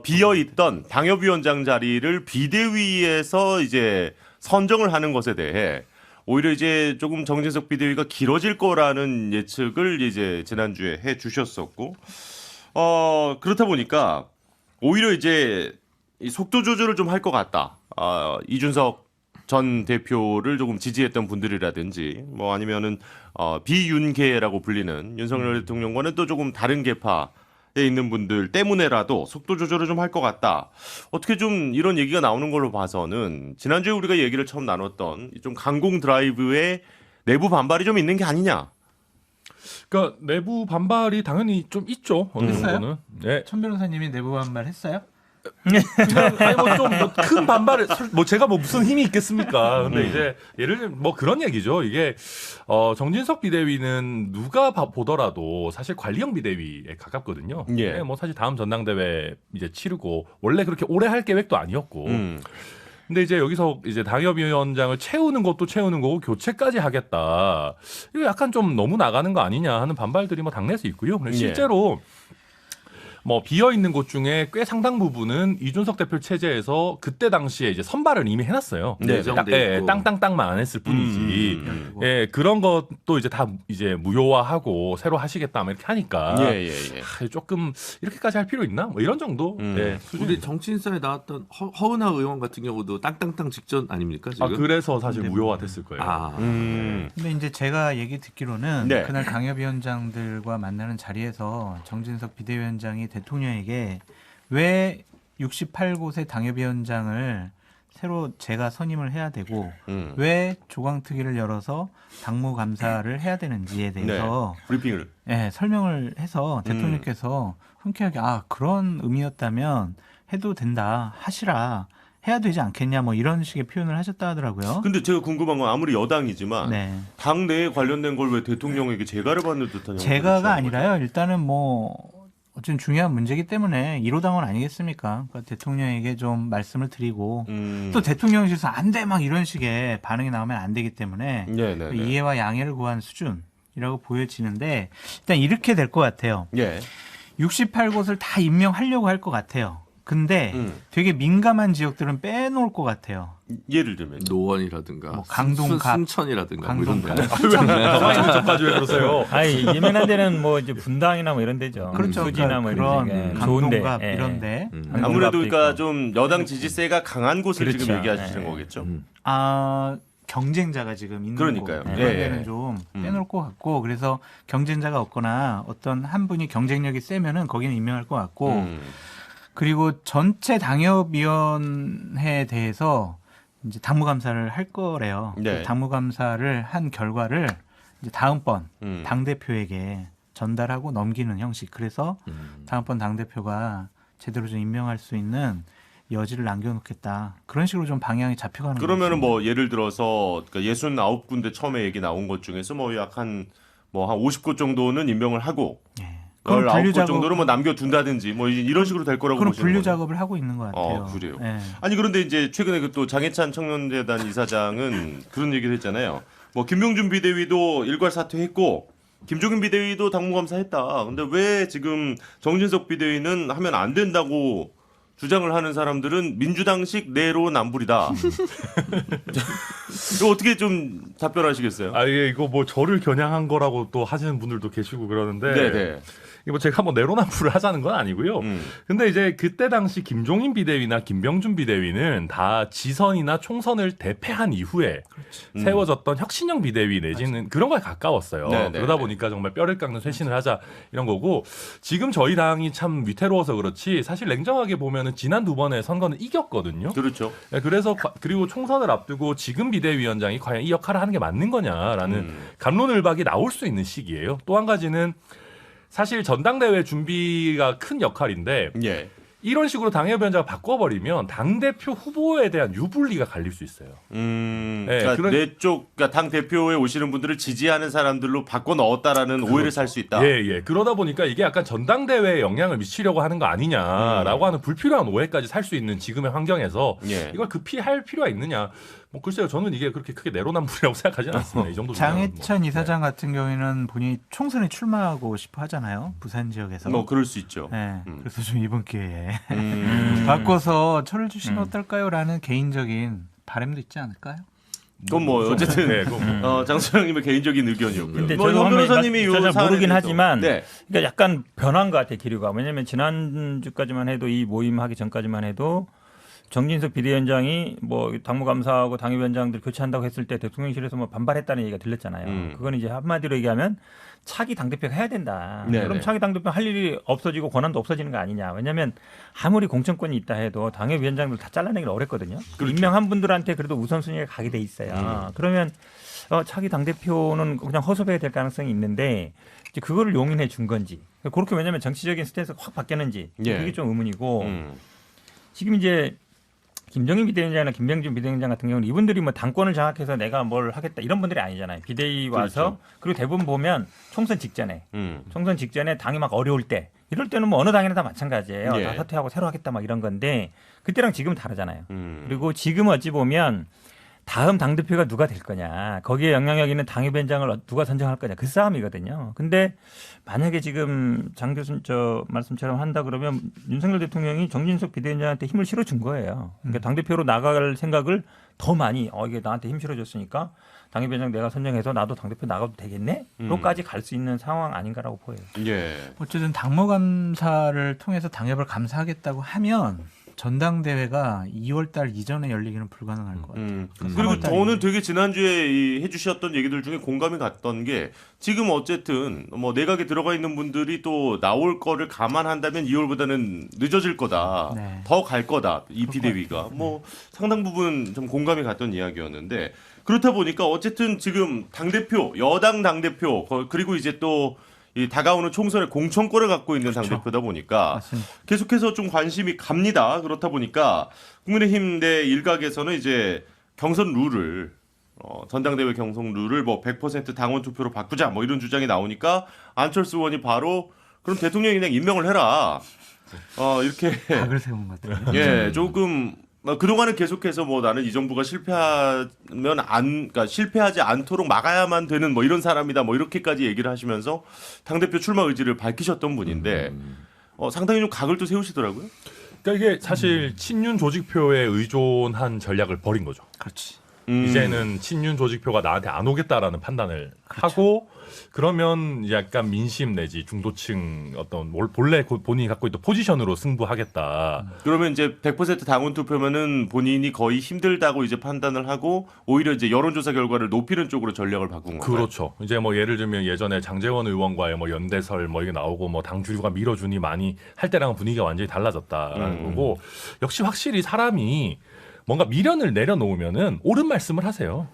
비어 있던 당협위원장 자리를 비대위에서 이제 선정을 하는 것에 대해 오히려 이제 조금 정진석 비대위가 길어질 거라는 예측을 이제 지난주에 해 주셨었고 그렇다 보니까 오히려 이제 이 속도 조절을 좀 할 것 같다. 이준석 전 대표를 조금 지지했던 분들이라든지 뭐 아니면은 비윤계라고 불리는 윤석열 대통령과는 또 조금 다른 계파에 있는 분들 때문에라도 속도 조절을 좀 할 것 같다. 어떻게 좀 이런 얘기가 나오는 걸로 봐서는 지난주에 우리가 얘기를 처음 나눴던 좀 강공 드라이브의 내부 반발이 좀 있는 게 아니냐.
그러니까 내부 반발이 당연히 좀 있죠. 어느
했어요?
정도는. 네.
천 변호사님이 내부 반발 했어요?
아니 좀 큰 반발을 뭐 제가 뭐 무슨 힘이 있겠습니까? 근데 이제 예를 들면 뭐 그런 얘기죠. 이게 정진석 비대위는 누가 보더라도 사실 관리형 비대위에 가깝거든요.
예.
뭐 사실 다음 전당대회 이제 치르고 원래 그렇게 오래 할 계획도 아니었고. 근데 이제 여기서 이제 당협위원장을 채우는 것도 채우는 거고 교체까지 하겠다. 이거 약간 좀 너무 나가는 거 아니냐 하는 반발들이 뭐 당내에서 있고요. 근데 실제로 뭐 비어 있는 곳 중에 꽤 상당 부분은 이준석 대표 체제에서 그때 당시에 이제 선발을 이미 해놨어요.
예정돼 있고.
땅땅땅만 안 했을 뿐이지. 그런 것도 이제 다 이제 무효화하고 새로 하시겠다 막 이렇게 하니까 조금 이렇게까지 할 필요 있나? 뭐 이런 정도.
우리 정치인사에 나왔던 허은하 의원 같은 경우도 땅땅땅 직전 아닙니까 지금?
그래서 사실 무효화됐을 거예요.
근데 이제 제가 얘기 듣기로는
네.
그날 당협위원장들과 만나는 자리에서 정진석 비대위원장이 대통령에게 왜 68곳의 당협위원장을 새로 제가 선임을 해야 되고 왜 조강특위를 열어서 당무감사를 해야 되는지에 대해서
브리핑을
설명을 해서 대통령께서 흔쾌하게 그런 의미였다면 해도 된다 하시라 해야 되지 않겠냐 뭐 이런 식의 표현을 하셨다 하더라고요.
근데 제가 궁금한 건 아무리 여당이지만
네.
당 내에 관련된 걸 왜 대통령에게 재가를 받는 듯한
제가가 아니라요. 일단은 뭐 어쨌든 중요한 문제이기 때문에 1호당원 아니겠습니까? 그러니까 대통령에게 좀 말씀을 드리고 또 대통령실에서 안 돼 막 이런 식의 반응이 나오면 안 되기 때문에 이해와 양해를 구한 수준이라고 보여지는데 일단 이렇게 될 것 같아요. 68곳을 다 임명하려고 할 것 같아요. 근데 되게 민감한 지역들은 빼놓을 것 같아요.
예를 들면
노원이라든가
뭐 강동갑,
순천이라든가 뭐 이런 데.
가만히 있는 척까지 왜 그러세요?
아니 예민한 데는 뭐 이제 분당이나 뭐 이런 데죠.
그렇죠.
수지나 뭐 이런 데.
강동갑 이런데
아무래도 그러니까 좀 여당 지지세가 강한 곳을
그렇죠.
지금 얘기하시는 거겠죠.
경쟁자가 지금 있는
그러니까요.
곳 그런 데는 좀 빼놓을 것 같고 그래서 경쟁자가 없거나 어떤 한 분이 경쟁력이 세면은 거기는 임명할 것 같고 그리고 전체 당협위원회에 대해서 이제 당무감사를 할 거래요. 그 당무감사를 한 결과를 이제 다음번 당 대표에게 전달하고 넘기는 형식. 그래서 다음번 당 대표가 제대로 좀 임명할 수 있는 여지를 남겨놓겠다. 그런 식으로 좀 방향이 잡혀가는 거죠.
그러면은 뭐 예를 들어서 그러니까 69군데 처음에 얘기 나온 것 중에서 뭐 약 한 50곳 정도는 임명을 하고 19곳 정도는 뭐 남겨둔다든지 뭐 이런 식으로 될 거라고
그런
보시는
분류
거죠?
작업을 하고 있는 것 같아요.
그래요.
네.
아니 그런데 이제 최근에 그 또 장해찬 청년재단 이사장은 그런 얘기를 했잖아요. 뭐 김명준 비대위도 일괄 사퇴했고 김종인 비대위도 당무감사했다. 근데 왜 지금 정진석 비대위는 하면 안 된다고 주장을 하는 사람들은 민주당식 내로남불이다. 이거 어떻게 좀 답변하시겠어요?
이거 뭐 저를 겨냥한 거라고 또 하시는 분들도 계시고 그러는데 이거 제가 뭐 내로남불을 하자는 건 아니고요. 근데 이제 그때 당시 김종인 비대위나 김병준 비대위는 다 지선이나 총선을 대패한 이후에 세워졌던 혁신형 비대위 내지는 그런 거에 가까웠어요. 그러다 보니까 정말 뼈를 깎는 쇄신을 하자 이런 거고 지금 저희 당이 참 위태로워서 그렇지 사실 냉정하게 보면은 지난 두 번의 선거는 이겼거든요.
그렇죠.
그래서 그리고 총선을 앞두고 지금 비대위원장이 과연 이 역할을 하는 게 맞는 거냐라는 갑론을박이 나올 수 있는 시기예요. 또 한 가지는 사실 전당대회 준비가 큰 역할인데 이런 식으로 당협위원장을 바꿔버리면 당대표 후보에 대한 유불리가 갈릴 수 있어요.
그러니까
그런-
내 쪽, 그러니까 당 대표에 오시는 분들을 지지하는 사람들로 바꿔 넣었다라는 오해를 살 수 있다.
예. 그러다 보니까 이게 약간 전당대회에 영향을 미치려고 하는 거 아니냐라고 하는 불필요한 오해까지 살 수 있는 지금의 환경에서
예.
이걸 급히 할 필요가 있느냐. 뭐 글쎄요. 저는 이게 그렇게 크게 내로남불이라고 생각하지는 않습니다. 이 정도
장해찬 이사장 같은 경우에는 본인이 총선에 출마하고 싶어 하잖아요. 부산 지역에서.
뭐 그럴 수 있죠.
네, 그래서 좀 이번 기회에
음.
바꿔서 철을 주시면 어떨까요?라는 개인적인 바람도 있지 않을까요?
그건 뭐 어쨌든
네, 그건 뭐.
장소장님의 개인적인 의견이었고요.
근데
뭐
저도
현
한번
변호사님이 요
잘
사안에
모르긴
대해서.
하지만
네.
그러니까 약간 변한 것 같아요 기류가. 왜냐하면 지난주까지만 해도 이 모임 하기 전까지만 해도 정진석 비대위원장이 뭐 당무감사하고 당협위원장들 교체한다고 했을 때 대통령실에서 뭐 반발했다는 얘기가 들렸잖아요. 그건 이제 한마디로 얘기하면 차기 당대표가 해야 된다.
네네.
그럼 차기 당대표 할 일이 없어지고 권한도 없어지는 거 아니냐. 왜냐하면 아무리 공천권이 있다 해도 당협위원장들 다 잘라내기는 어렵거든요.
그렇죠.
임명한 분들한테 그래도 우선순위가 가게 돼 있어요. 그러면 차기 당대표는 그냥 허섭해야 될 가능성이 있는데 이제 그거를 용인해 준 건지 그렇게 왜냐하면 정치적인 스탠스가 확 바뀌었는지
예.
그게 좀 의문이고
음.
지금 이제 김정인 비대위원장이나 김병준 비대위원장 같은 경우는 이분들이 뭐 당권을 장악해서 내가 뭘 하겠다 이런 분들이 아니잖아요. 비대위 와서
그렇죠.
그리고 대부분 보면 총선 직전에
음.
당이 막 어려울 때 이럴 때는 뭐 어느 당이나 다 마찬가지예요.
예.
다 사퇴하고 새로 하겠다 막 이런 건데 그때랑 지금은 다르잖아요.
음.
그리고 지금 어찌 보면 다음 당대표가 누가 될 거냐 거기에 영향력 있는 당협위원장을 누가 선정할 거냐 그 싸움이거든요. 근데 만약에 지금 장 교수님 저 말씀처럼 한다 그러면 윤석열 대통령이 정진석 비대위원장한테 힘을 실어준 거예요. 그러니까 당대표로 나갈 생각을 더 많이 이게 나한테 힘 실어줬으니까 당협위원장 내가 선정해서 나도 당대표 나가도 되겠네? 로까지 갈 수 있는 상황 아닌가라고 보여요.
예.
어쨌든 당무감사를 통해서 당협을 감사하겠다고 하면 전당대회가 2월달 이전에 열리기는 불가능할 것 같아요.
그리고
3월
저는 되게 지난주에 해주셨던 얘기들 중에 공감이 갔던 게 지금 어쨌든 뭐 내각에 들어가 있는 분들이 또 나올 거를 감안한다면 2월보다는 늦어질 거다.
네.
더 갈 거다. 이 비대위가. 뭐 상당 부분 좀 공감이 갔던 이야기였는데 그렇다 보니까 어쨌든 지금 당대표, 여당 당대표 그리고 이제 또 이 다가오는 총선에 공천권을 갖고 있는 당대표다 보니까
맞습니다.
계속해서 좀 관심이 갑니다. 그렇다 보니까 국민의힘 내 일각에서는 이제 경선 룰을 전당대회 경선 룰을 뭐 100% 당원 투표로 바꾸자 뭐 이런 주장이 나오니까 안철수 의원이 바로 그럼 대통령이 그냥 임명을 해라. 이렇게
각을 세운 것 같아요.
예, 조금 그동안은 계속해서 뭐 나는 이 정부가 그러니까 실패하지 않도록 막아야만 되는 뭐 이런 사람이다 뭐 이렇게까지 얘기를 하시면서 당대표 출마 의지를 밝히셨던 분인데 상당히 좀 각을 또 세우시더라고요.
그러니까 이게 사실 친윤 조직표에 의존한 전략을 벌인 거죠.
그렇지.
이제는 친윤 조직표가 나한테 안 오겠다라는 판단을 하고 그러면 약간 민심 내지 중도층 어떤 본래 본인이 갖고 있던 포지션으로 승부하겠다.
그러면 이제 100% 당원 투표면은 본인이 거의 힘들다고 이제 판단을 하고 오히려 이제 여론조사 결과를 높이는 쪽으로 전략을 바꾼 건가요?
그렇죠. 이제 뭐 예를 들면 예전에 장제원 의원과의 뭐 연대설 뭐 이게 나오고 뭐 당 주류가 밀어주니 많이 할 때랑 분위기가 완전히 달라졌다라는 거고 역시 확실히 사람이 뭔가 미련을 내려놓으면은 옳은 말씀을 하세요.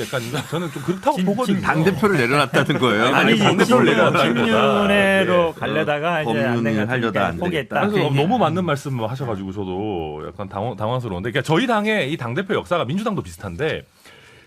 약간 저는 좀 그렇다고 보거든요.
당대표를 내려놨다는 거예요.
아니
당대표를 내려놨다는 거다.
친윤회로
예.
가려다가 이제 안
법률을
된
하려다 안
포기했다.
그래서 너무 맞는 말씀 하셔가지고 저도 약간 당황스러운데, 그러니까 저희 당의 이 당대표 역사가 민주당도 비슷한데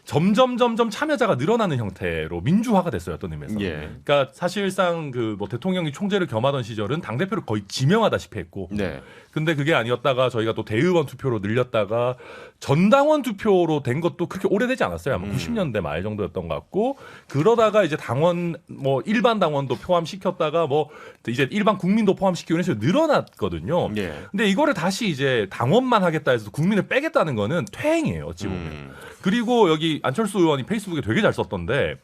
점점 참여자가 늘어나는 형태로 민주화가 됐어요. 어떤 의미에서.
예.
그러니까 사실상 그 뭐 대통령이 총재를 겸하던 시절은 당대표를 거의 지명하다시피 했고
네.
근데 그게 아니었다가 저희가 또 대의원 투표로 늘렸다가 전당원 투표로 된 것도 그렇게 오래되지 않았어요. 아마 90년대 말 정도였던 것 같고 그러다가 이제 당원 뭐 일반 당원도 포함시켰다가 뭐 이제 일반 국민도 포함시키고 이런 식으로 늘어났거든요.
예.
근데 이거를 다시 이제 당원만 하겠다 해서 국민을 빼겠다는 거는 퇴행이에요. 어찌 보면. 그리고 여기 안철수 의원이 페이스북에 되게 잘 썼던데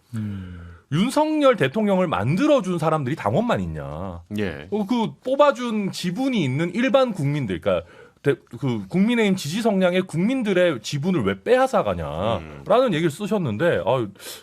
윤석열 대통령을 만들어준 사람들이 당원만 있냐.
예.
그 뽑아준 지분이 있는 일반 국민들, 그러니까 그 국민의힘 지지 성향의 국민들의 지분을 왜 빼앗아가냐라는 얘기를 쓰셨는데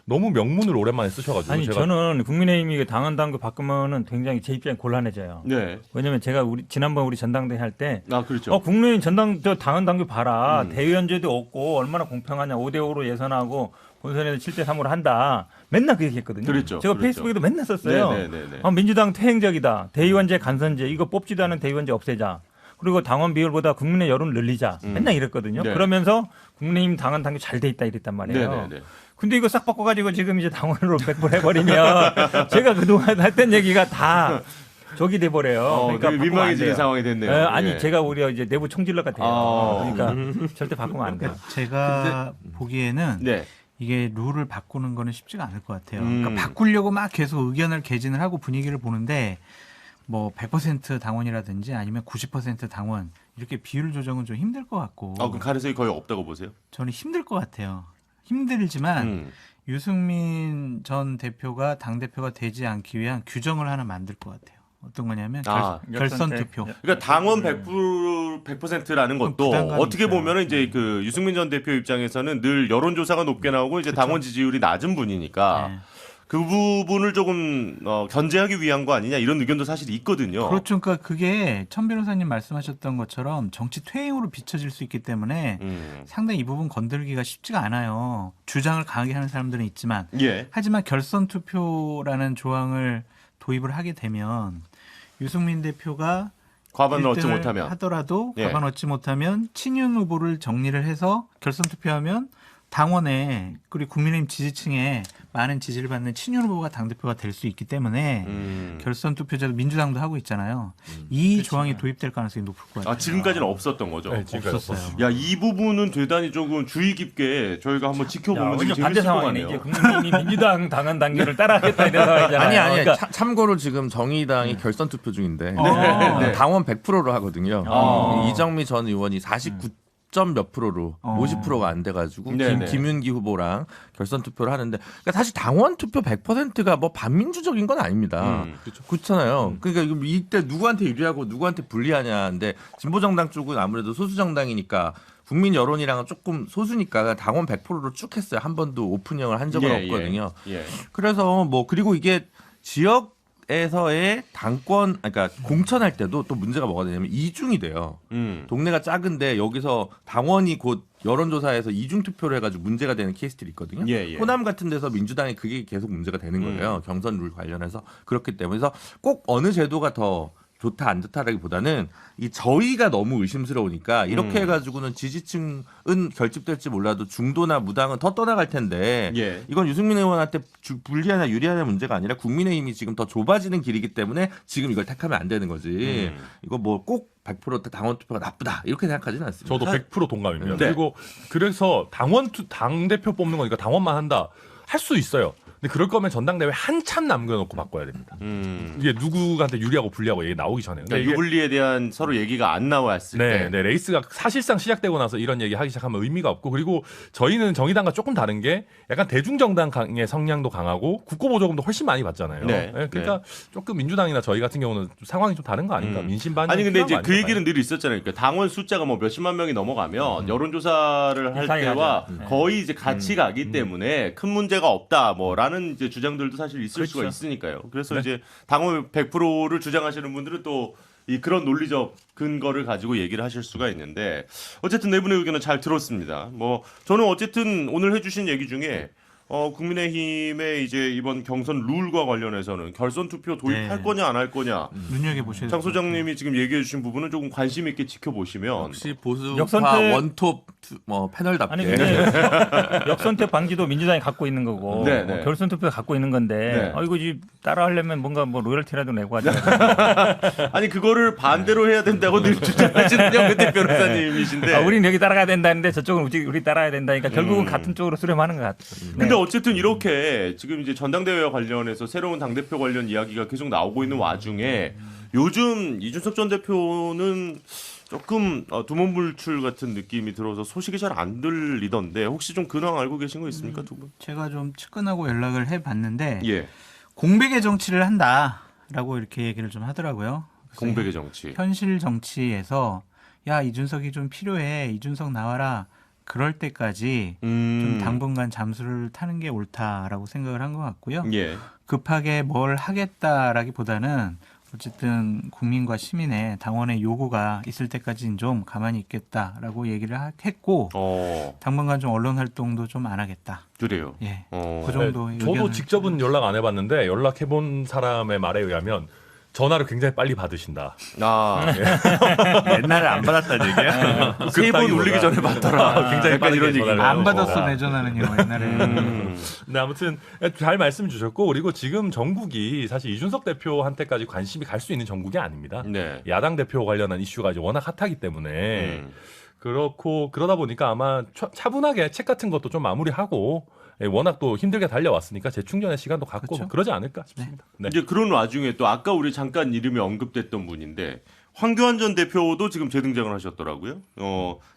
너무 명문을 오랜만에 쓰셔가지고
아니
제가
저는 국민의힘이 당원 당규 바꾸면은 굉장히 제 입장이 곤란해져요.
네.
왜냐면 제가 지난번 우리 전당대회 할 때
그렇죠.
국민의힘 당원 당규 봐라. 대의원제도 없고 얼마나 공평하냐. 5대5로 예선하고 본선에서 7대 3으로 한다. 맨날 그 얘기했거든요.
그랬죠.
제가
그랬죠.
페이스북에도 맨날 썼어요.
네네네.
민주당 퇴행적이다. 대의원제 간선제 이거 뽑지도 않은 대의원제 없애자. 그리고 당원 비율보다 국민의 여론을 늘리자. 맨날 이랬거든요.
네.
그러면서 국민의힘 당원 당규 잘 돼 있다 이랬단 말이에요.
네네네.
근데 이거 싹 바꿔가지고 지금 이제 당원으로 백불해버리면 제가 그동안 했던 얘기가 다 적이 돼버려요.
되게
바꾸면 안
민망해지는
돼요.
상황이 됐네요.
아니
예.
제가 오히려 이제 내부 총질러 같아요. 그러니까 절대 바꾸면 안 돼요.
제가 보기에는
네.
이게 룰을 바꾸는 거는 쉽지가 않을 것 같아요.
음.
그러니까 바꾸려고 막 계속 의견을 개진을 하고 분위기를 보는데 뭐 100% 당원이라든지 아니면 90% 당원 이렇게 비율 조정은 좀 힘들 것 같고
그럼 가능성이 거의 없다고 보세요?
저는 힘들 것 같아요. 힘들지만 유승민 전 대표가 당 대표가 되지 않기 위한 규정을 하나 만들 것 같아요. 어떤 거냐면 결선 투표.
그러니까 당원 100%라는 것도
부담감이
어떻게
있어요.
보면은 이제 그 유승민 전 대표 입장에서는 늘 여론조사가 높게 나오고 이제 당원 지지율이 낮은 분이니까
네.
그 부분을 조금 견제하기 위한 거 아니냐 이런 의견도 사실 있거든요.
그렇죠. 그러니까 그게 천 변호사님 말씀하셨던 것처럼 정치 퇴행으로 비춰질 수 있기 때문에 상당히 이 부분 건들기가 쉽지가 않아요. 주장을 강하게 하는 사람들은 있지만
예.
하지만 결선 투표라는 조항을 도입을 하게 되면 유승민 대표가
과반을 얻지
1등을
못하면
하더라도
예.
과반 얻지 못하면 친윤 후보를 정리를 해서 결선 투표하면 당원에 그리고 국민의힘 지지층에 많은 지지를 받는 친윤 후보가 당대표가 될 수 있기 때문에 결선 투표제도 민주당도 하고 있잖아요. 이 조항이 도입될 가능성이 높을 것 같아요.
지금까지는 없었던 거죠.
네, 지금까지
없었어요.
없었어요.
야, 이 부분은 대단히 조금 주의 깊게 저희가 한번 지켜보면
오히려
되게
반대
재밌을 것
상황이네.
같네요.
이제 국민의힘이 민주당 당원 단계를 따라하겠다 이런 상황이잖아요.
아니
그러니까
참고로 지금 정의당이 결선 투표 중인데
네.
당원 100%로 하거든요.
아.
이정미 전 의원이 49점 몇 프로로 50%가 안 돼가지고
네네.
김윤기 후보랑 결선 투표를 하는데 그러니까 사실 당원 투표 100%가 뭐 반민주적인 건 아닙니다. 그렇잖아요. 그러니까 이때 누구한테 유리하고 누구한테 불리하냐인데 진보정당 쪽은 아무래도 소수정당이니까 국민 여론이랑은 조금 소수니까 당원 100%로 쭉 했어요. 한 번도 오픈형을 한 적은 없거든요.
예.
그래서 뭐 그리고 이게 지역에서의 당권 그러니까 공천할 때도 또 문제가 뭐가 되냐면 이중이 돼요. 동네가 작은데 여기서 당원이 곧 여론조사에서 이중 투표를 해가지고 문제가 되는 케이스들이 있거든요.
예.
호남 같은 데서 민주당이 그게 계속 문제가 되는 거예요. 경선 룰 관련해서 그렇기 때문에 그래서 꼭 어느 제도가 더 좋다 안 좋다라기보다는 이 저희가 너무 의심스러우니까 이렇게 해가지고는 지지층은 결집될지 몰라도 중도나 무당은 더 떠나갈 텐데
예.
이건 유승민 의원한테 불리하냐 유리하냐 문제가 아니라 국민의힘이 지금 더 좁아지는 길이기 때문에 지금 이걸 택하면 안 되는 거지. 이거 뭐 꼭 100% 당원 투표가 나쁘다 이렇게 생각하지는 않습니다.
저도 100% 동감입니다.
네.
그리고 그래서 당 대표 뽑는 거니까 당원만 한다 할 수 있어요. 근데 그럴 거면 전당대회 한참 남겨놓고 바꿔야 됩니다. 이게 누구한테 유리하고 불리하고 얘기 나오기 전에. 근데
그러니까
이게
유불리에 대한 서로 얘기가 안 나왔을 때.
네, 레이스가 사실상 시작되고 나서 이런 얘기 하기 시작하면 의미가 없고 그리고 저희는 정의당과 조금 다른 게 약간 대중정당의 성향도 강하고 국고보조금도 훨씬 많이 받잖아요.
네,
그러니까 조금 민주당이나 저희 같은 경우는 좀 상황이 좀 다른 거 아닌가. 민심반
아니 근데 이제 그 얘기는 늘 있었잖아요. 그러니까 당원 숫자가 뭐 몇십만 명이 넘어가면 여론조사를 할
이상하게
때와
하죠. 네.
거의 이제 같이 가기 때문에 큰 문제가 없다 뭐라는 이제 주장들도 사실 있을 수가 있으니까요. 그래서 이제 당원 100%를 주장하시는 분들은 또 이 그런 논리적 근거를 가지고 얘기를 하실 수가 있는데 어쨌든 네 분의 의견은 잘 들었습니다. 뭐 저는 어쨌든 오늘 해주신 얘기 중에 국민의힘의 이제 이번 경선 룰과 관련해서는 결선 투표 도입할
네.
거냐 안 할 거냐
눈여겨 보셔야
장 소장님이 지금 얘기해 주신 부분은 조금 관심 있게 지켜보시면
역시 보수파
역선택-
원톱 패널답게
아니 근데 역선택 방지도 민주당이 갖고 있는 거고
네, 네.
결선 투표 갖고 있는 건데
네.
이거 따라하려면 뭔가 뭐 로열티라도 내고 하자.
아니 그거를 반대로 해야 된다고 늘 주장하시는 영근택 변호사님이신데
우리는 여기 따라가야 된다는데 저쪽은 우리 따라야 된다니까 결국은 같은 쪽으로 수렴하는 것 같아요.
근데 어쨌든 이렇게 지금 이제 전당대회와 관련해서 새로운 당대표 관련 이야기가 계속 나오고 있는 와중에 요즘 이준석 전 대표는 조금 두문불출 같은 느낌이 들어서 소식이 잘 안 들리던데 혹시 좀 근황 알고 계신 거 있습니까 두 분?
제가 좀 측근하고 연락을 해봤는데
예,
공백의 정치를 한다라고 이렇게 얘기를 좀 하더라고요.
공백의 정치.
현실 정치에서 야 이준석이 좀 필요해 이준석 나와라 그럴 때까지 좀 당분간 잠수를 타는 게 옳다라고 생각을 한 것 같고요.
예,
급하게 뭘 하겠다라기보다는 어쨌든 국민과 시민의 당원의 요구가 있을 때까지는 좀 가만히 있겠다라고 얘기를 했고 당분간 좀 언론 활동도 좀 안 하겠다.
그래요.
예,
어.
그 정도.
네, 저도 직접은 연락 안 해봤는데 연락해본 사람의 말에 의하면 전화를 굉장히 빨리 받으신다.
아,
옛날에 안 받았다는 얘기야?
세 번 울리기 전에 받더라.
굉장히
약간
빠르게
이런 얘기.
전화를
안
해요.
받았어 내 전화는요 옛날에.
네, 아무튼 잘 말씀 주셨고 그리고 지금 전국이 사실 이준석 대표한테까지 관심이 갈 수 있는 전국이 아닙니다.
네.
야당 대표 관련한 이슈가 이제 워낙 핫하기 때문에 그렇고 그러다 보니까 아마 차분하게 책 같은 것도 좀 마무리하고 워낙 또 힘들게 달려왔으니까 재충전의 시간도 갖고
그렇죠.
그러지 않을까 싶습니다. 네.
이제 그런 와중에 또 아까 우리 잠깐 이름이 언급됐던 분인데 황교안 전 대표도 지금 재등장을 하셨더라고요.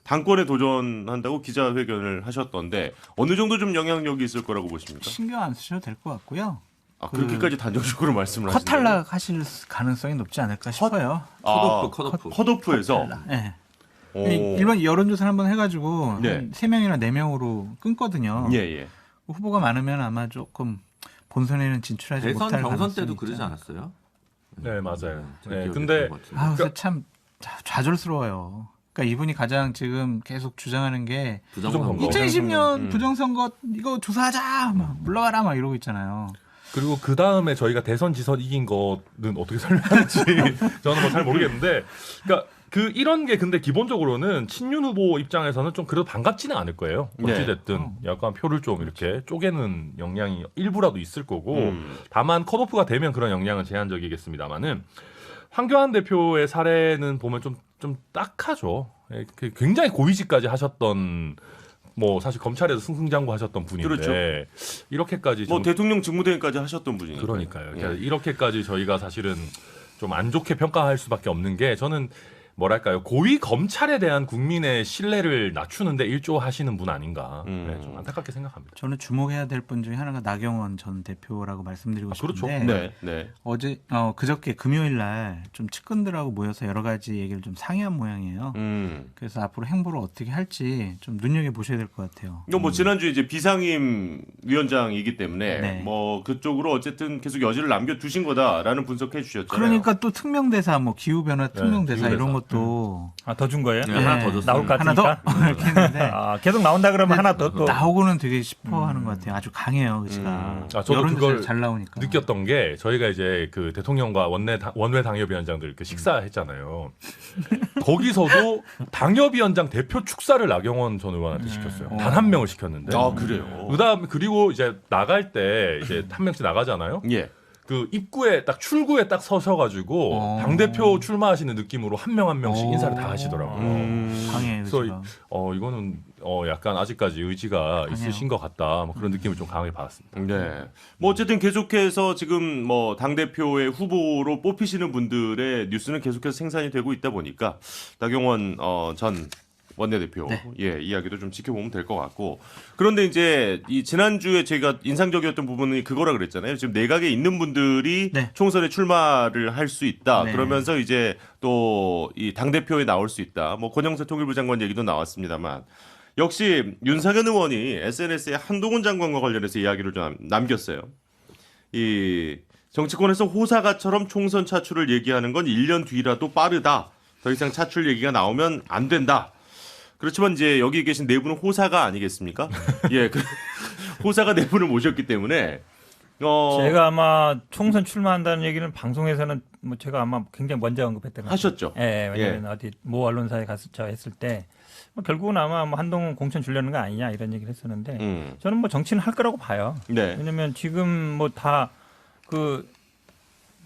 당권에 도전한다고 기자회견을 하셨던데 어느 정도 좀 영향력이 있을 거라고 보십니까?
신경 안 쓰셔도 될 것 같고요.
아, 그렇게까지 단정적으로 말씀을 하시네요.
컷탈락 하실 가능성이 높지 않을까 싶어요.
컷오프.
컷오프에서
예.
오.
일반 여론조사 한번 해가지고
네.
한 3명이나 4명으로 끊거든요.
예, 예.
후보가 많으면 아마 조금 본선에는 진출하지
대선
못할
경선
가능성이
때도 그러지
있죠.
않았어요?
네, 맞아요.
제
네,
기억에
근데
그런 것 같은데.
아, 그래서 참 좌절스러워요. 그러니까 이분이 가장 지금 계속 주장하는 게
부정선거.
2020년 부정선거 이거 조사하자, 막 물러가라 막 이러고 있잖아요.
그리고 그 다음에 저희가 대선 지선 이긴 거는 어떻게 설명할지 저는 뭐 잘 모르겠는데, 그러니까 그 이런 게 근데 기본적으로는 친윤 후보 입장에서는 좀 그래도 반갑지는 않을 거예요. 어찌됐든 약간 표를 좀 이렇게 쪼개는 영향이 일부라도 있을 거고, 다만 컷오프가 되면 그런 영향은 제한적이겠습니다만은 황교안 대표의 사례는 보면 좀 딱하죠. 굉장히 고위직까지 하셨던. 뭐 사실 검찰에서 승승장구하셨던 분인데
그렇죠.
이렇게까지
뭐
좀
대통령 직무대행까지 하셨던 분이니까.
그러니까요.
예.
그러니까 이렇게까지 저희가 사실은 좀 안 좋게 평가할 수밖에 없는 게 저는 뭐랄까요 고위 검찰에 대한 국민의 신뢰를 낮추는데 일조하시는 분 아닌가 네, 좀 안타깝게 생각합니다.
저는 주목해야 될 분 중에 하나가 나경원 전 대표라고 말씀드리고
그렇죠.
싶은데
네, 네.
어제 그저께 금요일 날 좀 측근들하고 모여서 여러 가지 얘기를 좀 상의한 모양이에요. 그래서 앞으로 행보를 어떻게 할지 좀 눈여겨 보셔야 될 것 같아요.
이건 뭐 지난주에 이제 비상임 위원장이기 때문에
네.
뭐 그쪽으로 어쨌든 계속 여지를 남겨두신 거다라는 분석해 주셨잖아요.
그러니까 또 특명대사, 뭐 기후변화 특명대사
기후대사.
이런 것도
더 준 거예요?
네, 하나 더 줬어요.
나올 것
하나 더
같으니까.
이렇게 했는데
아, 계속 나온다 그러면 하나 더 또.
나오고는 되게 싶어하는 것 같아요. 아주 강해요, 의지가.
아, 저도
여론조사에
그걸
잘 나오니까.
느꼈던 게 저희가 이제 그 대통령과 원외 당협위원장들 그 식사했잖아요. 거기서도 당협위원장 대표 축사를 나경원 전 의원한테 시켰어요. 단 한 명을 시켰는데.
아, 그래요.
그다음 그리고 이제 나갈 때 이제 한 명씩 나가잖아요.
예.
그 입구에 딱 출구에 딱 서셔가지고 당 대표 출마하시는 느낌으로 한 명 한 명씩 인사를 다 하시더라고요.
강해요,
그래서
의지가.
이거는 약간 아직까지 의지가 있으신 것 같다. 뭐 그런 느낌을 좀 강하게 받았습니다.
네. 뭐 어쨌든 계속해서 지금 뭐 당 대표의 후보로 뽑히시는 분들의 뉴스는 계속해서 생산이 되고 있다 보니까 나경원 전 원내대표
네.
예 이야기도 좀 지켜보면 될 것 같고 그런데 이제 이 지난주에 제가 인상적이었던 부분이 그거라 그랬잖아요. 지금 내각에 있는 분들이
네.
총선에 출마를 할 수 있다.
네.
그러면서 이제 또 이 당 대표에 나올 수 있다. 뭐 권영세 통일부 장관 얘기도 나왔습니다만 역시 윤석열 의원이 SNS에 한동훈 장관과 관련해서 이야기를 좀 남겼어요. 이 정치권에서 호사가처럼 총선 차출을 얘기하는 건 1년 뒤라도 빠르다. 더 이상 차출 얘기가 나오면 안 된다. 그렇지만 이제 여기 계신 네 분은 호사가 아니겠습니까? 예, 호사가 네 분을 모셨기 때문에
제가 아마 총선 출마한다는 얘기는 방송에서는 뭐 제가 아마 굉장히 먼저 언급했던 것 같아요.
하셨죠.
예, 왜냐면 어디 모 언론사에 가서 저 했을 때 뭐 결국은 아마 뭐 한동훈 공천 주려는 거 아니냐 이런 얘기를 했었는데 저는 뭐 정치는 할 거라고 봐요.
네.
왜냐면 지금 뭐 다 그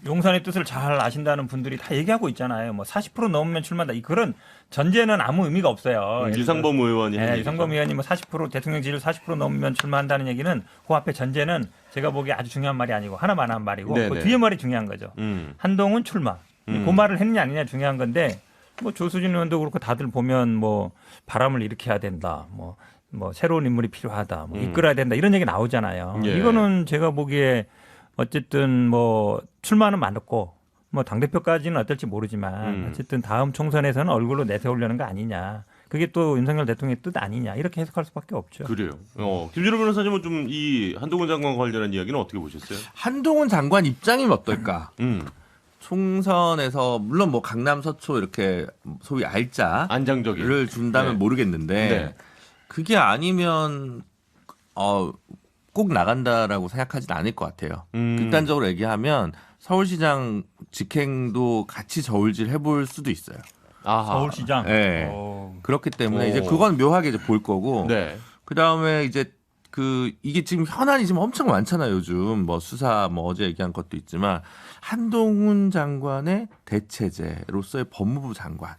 용산의 뜻을 잘 아신다는 분들이 다 얘기하고 있잖아요. 뭐 40% 넘으면 출마한다. 그런 전제는 아무 의미가 없어요.
유상범 의원이 한 얘기죠.
유상범 의원이 뭐 40% 대통령 지지율 40% 넘으면 출마한다는 얘기는 그 앞에 전제는 제가 보기에 아주 중요한 말이 아니고 하나만 한 말이고
네네.
그 뒤에 말이 중요한 거죠. 한동훈 출마. 그 말을 했느냐 아니냐 중요한 건데 뭐 조수진 의원도 그렇고 다들 보면 뭐 바람을 일으켜야 된다. 뭐 새로운 인물이 필요하다. 뭐 이끌어야 된다. 이런 얘기 나오잖아요.
예.
이거는 제가 보기에 어쨌든 뭐 출마는 많았고 뭐 당대표까지는 어떨지 모르지만 어쨌든 다음 총선에서는 얼굴로 내세우려는 거 아니냐. 그게 또 윤석열 대통령의 뜻 아니냐. 이렇게 해석할 수밖에 없죠.
그래요. 김준호 변호사님은 좀 이 한동훈 장관 관련한 이야기는 어떻게 보셨어요?
한동훈 장관 입장이면 어떨까? 총선에서 물론 뭐 강남 서초 이렇게 소위 알짜를
안정적인.
준다면
네.
모르겠는데
네.
그게 아니면 꼭 나간다라고 생각하진 않을 것 같아요. 극단적으로 얘기하면 서울시장 직행도 같이 저울질 해볼 수도 있어요.
아하.
서울시장.
네. 그렇기 때문에 이제 그건 묘하게 이제 볼 거고.
네.
그 다음에 이제 이게 지금 현안이 지금 엄청 많잖아요. 요즘 뭐 수사 뭐 어제 얘기한 것도 있지만 한동훈 장관의 대체제로서의 법무부 장관.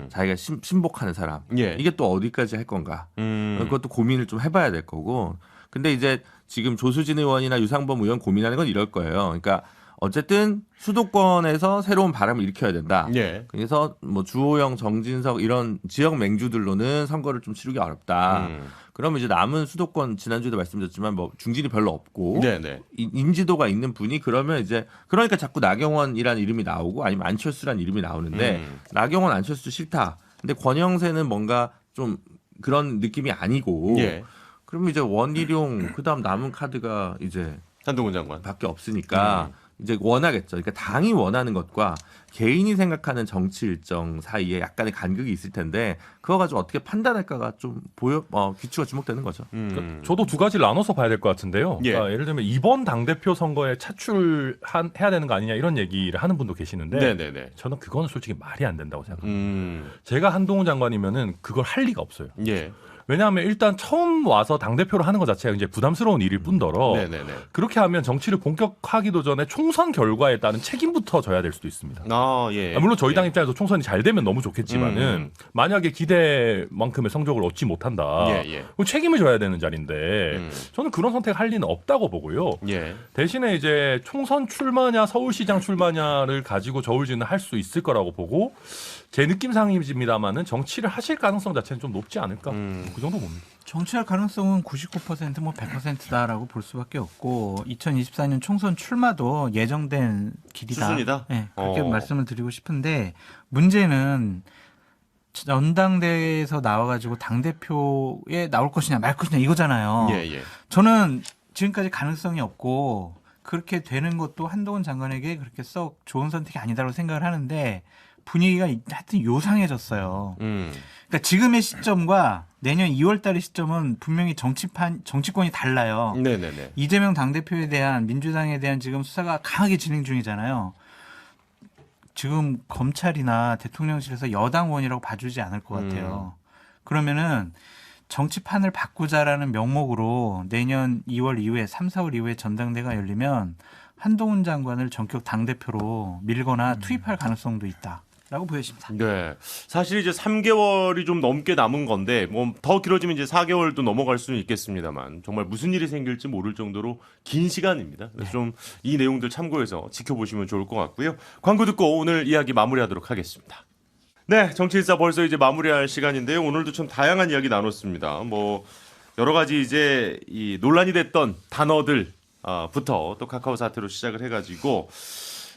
자기가 신복하는 사람.
예.
이게 또 어디까지 할 건가. 그것도 고민을 좀 해봐야 될 거고. 근데 이제 지금 조수진 의원이나 유상범 의원 고민하는 건 이럴 거예요. 그러니까 어쨌든 수도권에서 새로운 바람을 일으켜야 된다.
예.
그래서 뭐 주호영, 정진석 이런 지역 맹주들로는 선거를 좀 치르기 어렵다. 그러면 이제 남은 수도권 지난주에도 말씀드렸지만 뭐 중진이 별로 없고
네네.
인지도가 있는 분이 그러면 이제 그러니까 자꾸 나경원이라는 이름이 나오고 아니면 안철수라는 이름이 나오는데 나경원, 안철수 싫다. 근데 권영세는 뭔가 좀 그런 느낌이 아니고
예.
그러면 이제 원희룡 그다음 남은 카드가 이제
한동훈 장관.
밖에 없으니까 이제 원하겠죠. 그러니까 당이 원하는 것과 개인이 생각하는 정치 일정 사이에 약간의 간극이 있을 텐데 그거 가지고 어떻게 판단할까가 좀 귀추가 주목되는 거죠.
그러니까 저도 두 가지를 나눠서 봐야 될 것 같은데요.
예.
그러니까 예를 들면 이번 당대표 선거에 차출해야 되는 거 아니냐 이런 얘기를 하는 분도 계시는데
네네네.
저는 그거는 솔직히 말이 안 된다고 생각합니다.
음.
제가 한동훈 장관이면은 그걸 할 리가 없어요.
예.
왜냐하면 일단 처음 와서 당대표를 하는 것 자체가 이제 부담스러운 일일 뿐더러
네네네.
그렇게 하면 정치를 본격하기도 전에 총선 결과에 따른 책임부터 져야 될 수도 있습니다.
아, 예.
물론 저희 당
예.
입장에서 총선이 잘 되면 너무 좋겠지만은 만약에 기대만큼의 성적을 얻지 못한다.
예, 예.
그럼 책임을 져야 되는 자리인데 저는 그런 선택을 할 리는 없다고 보고요.
예.
대신에 이제 총선 출마냐 서울시장 출마냐를 가지고 저울질은 할 수 있을 거라고 보고 제 느낌상입니다만은 정치를 하실 가능성 자체는 좀 높지 않을까 그 정도 봅니다.
정치할 가능성은 99% 뭐 100%다라고 볼 수밖에 없고 2024년 총선 출마도 예정된 길이다.
수순이다?
네, 그렇게
어.
말씀을 드리고 싶은데 문제는 전당대회에서 나와가지고 당대표에 나올 것이냐 말 것이냐 이거잖아요.
예, 예.
저는 지금까지 가능성이 없고 그렇게 되는 것도 한동훈 장관에게 그렇게 썩 좋은 선택이 아니다라고 생각을 하는데 분위기가 하여튼 요상해졌어요. 그러니까 지금의 시점과 내년 2월 달의 시점은 분명히 정치권이 달라요.
네네네.
이재명 당대표에 대한 민주당에 대한 지금 수사가 강하게 진행 중이잖아요. 지금 검찰이나 대통령실에서 여당 의원이라고 봐주지 않을 것 같아요. 그러면은 정치판을 바꾸자라는 명목으로 내년 2월 이후에 3, 4월 이후에 전당대가 열리면 한동훈 장관을 전격 당대표로 밀거나 투입할 가능성도 있다라고 보여집니다.
네. 사실 이제 3개월이 좀 넘게 남은 건데 뭐 더 길어지면 이제 4개월도 넘어갈 수는 있겠습니다만 정말 무슨 일이 생길지 모를 정도로 긴 시간입니다. 그래서 좀 이 내용들 참고해서 지켜보시면 좋을 것 같고요. 광고 듣고 오늘 이야기 마무리하도록 하겠습니다. 네, 정치일사 벌써 이제 마무리할 시간인데요. 오늘도 참 다양한 이야기 나눴습니다. 뭐 여러 가지 이제 이 논란이 됐던 단어들 부터 또 카카오 사태로 시작을 해가지고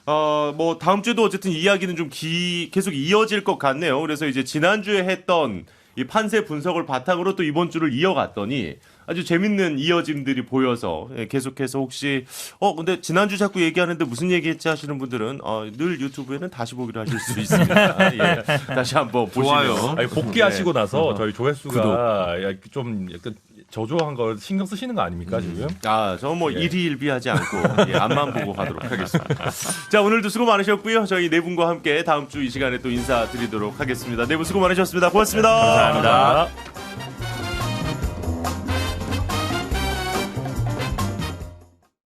뭐 다음 주에도 어쨌든 이야기는 좀 계속 이어질 것 같네요. 그래서 이제 지난주에 했던 이 판세 분석을 바탕으로 또 이번 주를 이어갔더니 아주 재밌는 이어짐들이 보여서 계속해서 혹시 근데 지난주 자꾸 얘기하는데 무슨 얘기했지 하시는 분들은 늘 유튜브에는 다시 보기를 하실 수 있습니다. 예, 다시 한번 보시면.
좋아요.
아니, 복귀하시고 나서 저희 조회수가 좀 약간 저조한 걸 신경 쓰시는 거 아닙니까 지금?
저 뭐 일희일비하지 않고 앞만 보고 가도록 하겠습니다. 자, 오늘도 수고 많으셨고요. 저희 네 분과 함께 다음 주 이 시간에 또 인사드리도록 하겠습니다. 네 분 수고 많으셨습니다. 고맙습니다.
감사합니다.